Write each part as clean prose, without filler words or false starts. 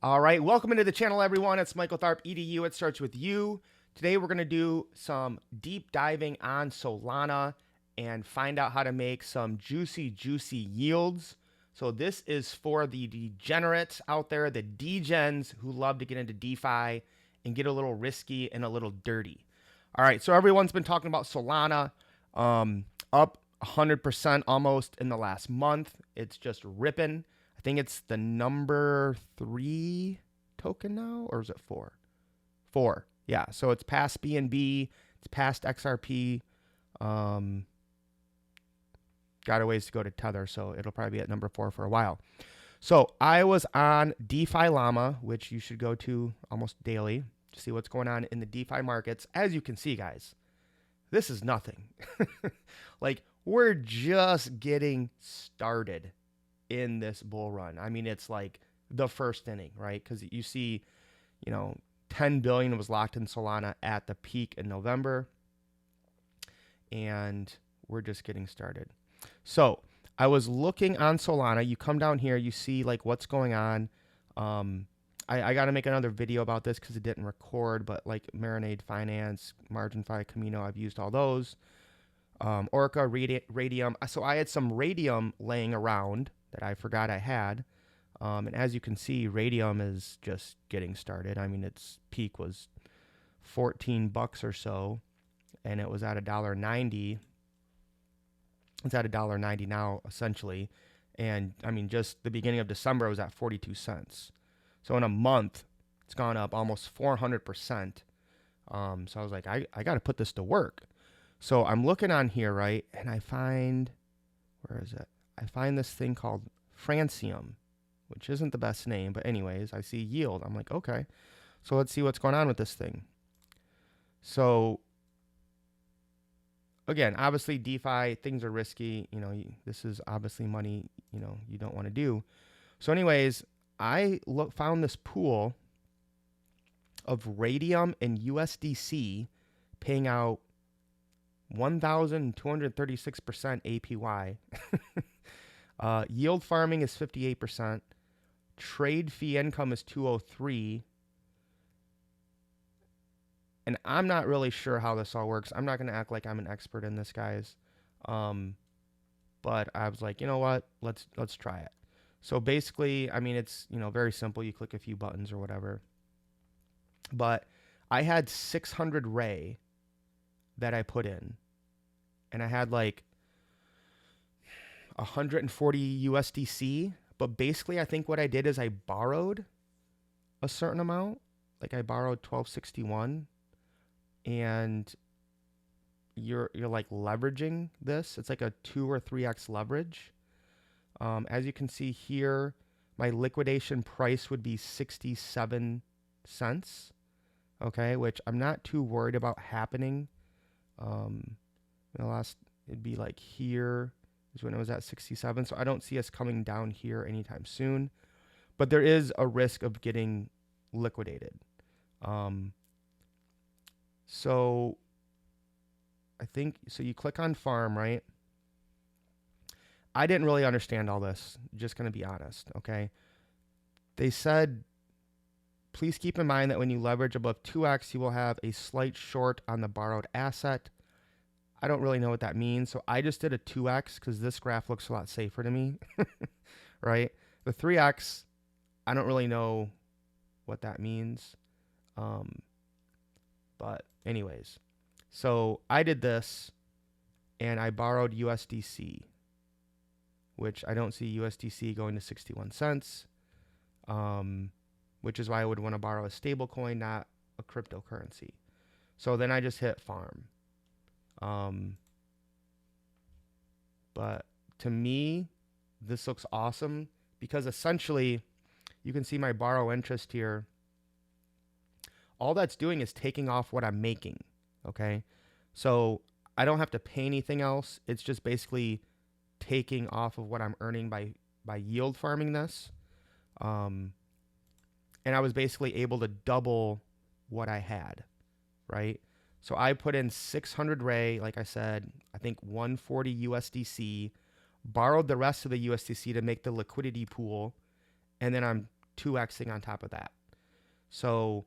All right, welcome into the channel, everyone. It's Michael Tharp, EDU. It starts with you. Today, we're going to do some deep diving on Solana and find out how to make some juicy yields. So this is for the degenerates out there, the degens who love to get into DeFi and get a little risky and a little dirty. All right, so everyone's been talking about Solana, up 100% almost in the last month. It's just ripping. I think it's the number 3 token now, or is it 4? 4. Yeah. So it's past BNB. It's past XRP. Got a ways to go to Tether, so it'll probably be at number 4 for a while. So I was on DeFi Llama, which you should go to almost daily to see what's going on in the DeFi markets. As you can see, guys, this is nothing. Like, we're just getting started in this bull run. I mean, it's like the first inning, right? Because you see, 10 billion was locked in Solana at the peak in November, and we're just getting started. So I was looking on Solana. You come down here, you see like what's going on. I got to make another video about this because it didn't record, but like Marinade Finance, MarginFi, Camino, I've used all those. Orca, Radium. So I had some Radium laying around that I forgot I had. And as you can see, Radium is just getting started. I mean, its peak was $14 or so, and it was at $1.90. It's at $1.90 now, essentially. And I mean, just the beginning of December, it was at 42 cents. So in a month, it's gone up almost 400%. So I was like, I got to put this to work. So I'm looking on here, right? And I find, where is it? I find this thing called Francium, which isn't the best name, but anyways, I see yield. I'm like, okay, so let's see what's going on with this thing. So again, obviously DeFi, things are risky. This is obviously money, you don't want to do. So anyways, I found this pool of Radium and USDC paying out 1,236% APY. Yield farming is 58%. Trade fee income is 203. And I'm not really sure how this all works. I'm not going to act like I'm an expert in this, guys. But I was like, you know what? Let's try it. So basically, I mean, it's, very simple. You click a few buttons or whatever. But I had 600 Ray that I put in, and I had like 140 USDC. But basically, I think what I did is I borrowed a certain amount. Like I borrowed 1261, and you're like leveraging this. It's like a 2 or 3x leverage. As you can see here, my liquidation price would be 67 cents. Okay, which I'm not too worried about happening. It'd be like here is when it was at 67. So I don't see us coming down here anytime soon, but there is a risk of getting liquidated. So I think, so you click on farm, right? I didn't really understand all this, just going to be honest. Okay. They said, please keep in mind that when you leverage above 2x, you will have a slight short on the borrowed asset. I don't really know what that means. So I just did a 2x because this graph looks a lot safer to me, right? The 3x, I don't really know what that means. But anyways, so I did this and I borrowed USDC, which I don't see USDC going to 61 cents, which is why I would want to borrow a stable coin, not a cryptocurrency. So then I just hit farm. But to me, this looks awesome because essentially you can see my borrow interest here. All that's doing is taking off what I'm making. Okay. So I don't have to pay anything else. It's just basically taking off of what I'm earning by yield farming this. And I was basically able to double what I had, right? So I put in 600 Ray, like I said, I think 140 USDC, borrowed the rest of the USDC to make the liquidity pool, and then I'm 2xing on top of that. So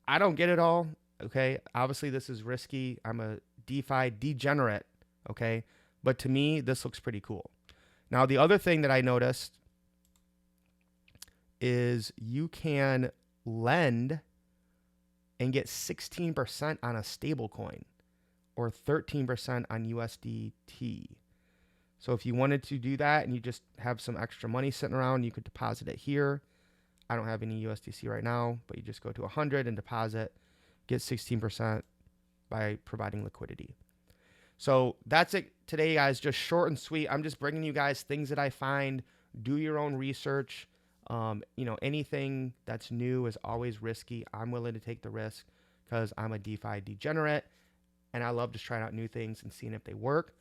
I don't get it all. Okay. Obviously, this is risky. I'm a DeFi degenerate. Okay. But to me, this looks pretty cool. Now, the other thing that I noticed is you can lend and get 16% on a stable coin or 13% on USDT. So if you wanted to do that and you just have some extra money sitting around, you could deposit it here. I don't have any USDC right now, but you just go to 100 and deposit, get 16% by providing liquidity. So that's it today, guys. Just short and sweet. I'm just bringing you guys things that I find. Do your own research. Anything that's new is always risky. I'm willing to take the risk because I'm a DeFi degenerate and I love just trying out new things and seeing if they work.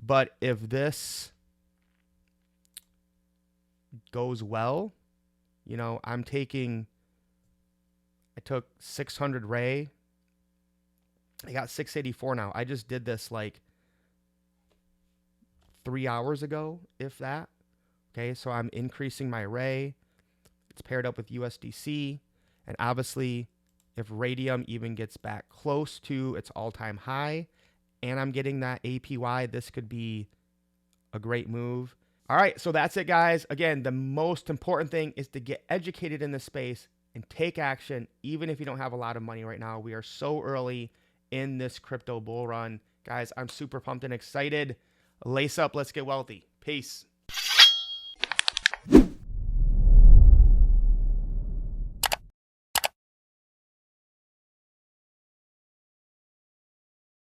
But if this goes well, I took 600 Ray. I got 684 now. I just did this like 3 hours ago, if that. Okay, so I'm increasing my Ray. It's paired up with USDC. And obviously, if Radium even gets back close to its all-time high, and I'm getting that APY, this could be a great move. All right, so that's it, guys. Again, the most important thing is to get educated in this space and take action, even if you don't have a lot of money right now. We are so early in this crypto bull run. Guys, I'm super pumped and excited. Lace up, let's get wealthy. Peace.